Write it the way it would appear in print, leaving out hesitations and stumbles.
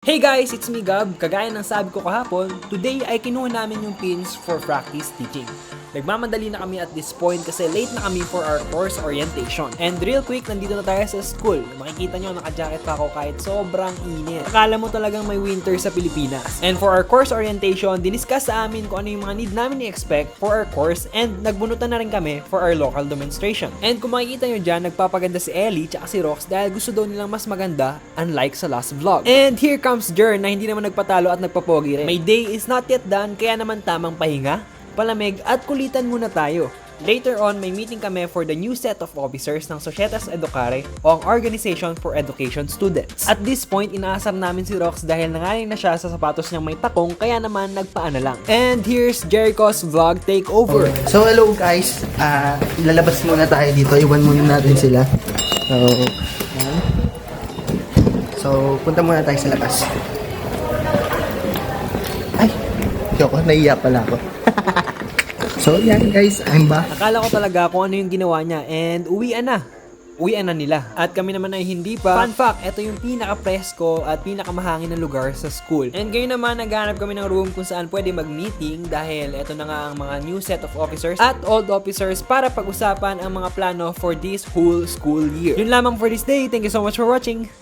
Hey guys, it's me Gab. Kagaya ng sabi ko kahapon, today ay kinuha namin yung pins for practice teaching. Nagmamadali na kami at this point kasi late na kami for our course orientation. And real quick, nandito na tayo sa school. Makikita nyo, naka-jacket pa ako kahit sobrang init. Akala mo talagang may winter sa Pilipinas. And for our course orientation, diniscuss sa amin kung ano yung mga need namin i-expect for our course and nagbunutan na rin kami for our local demonstration. And kung makikita nyo dyan, nagpapaganda si Ellie tsaka si Rox dahil gusto daw nilang mas maganda unlike sa last vlog. And here comes Jer na hindi naman nagpatalo at nagpapogi rin. My day is not yet done kaya naman tamang pahinga, palamig at kulitan muna tayo. Later on, may meeting kami for the new set of officers ng Societas Educare o ang Organization for Education Students. At this point, inaasar namin si Rox dahil nangaling na siya sa sapatos niyang may takong kaya naman nagpaana lang. And here's Jericho's vlog takeover. So hello guys, lalabas muna tayo dito, iwan muna natin sila. So punta muna tayo sa labas. Ay, yoko, naiiyak pala ako. So yan guys, I'm back. Akala ko talaga kung ano yung ginawa niya and uwian na. Uwian na nila. At kami naman ay hindi pa. Fun fact, ito yung pinaka-presko at pinaka-mahangin na lugar sa school. And ngayon naman, naghanap kami ng room kung saan pwede mag-meeting dahil ito na nga ang mga new set of officers at old officers para pag-usapan ang mga plano for this whole school year. Yun lamang for this day. Thank you so much for watching.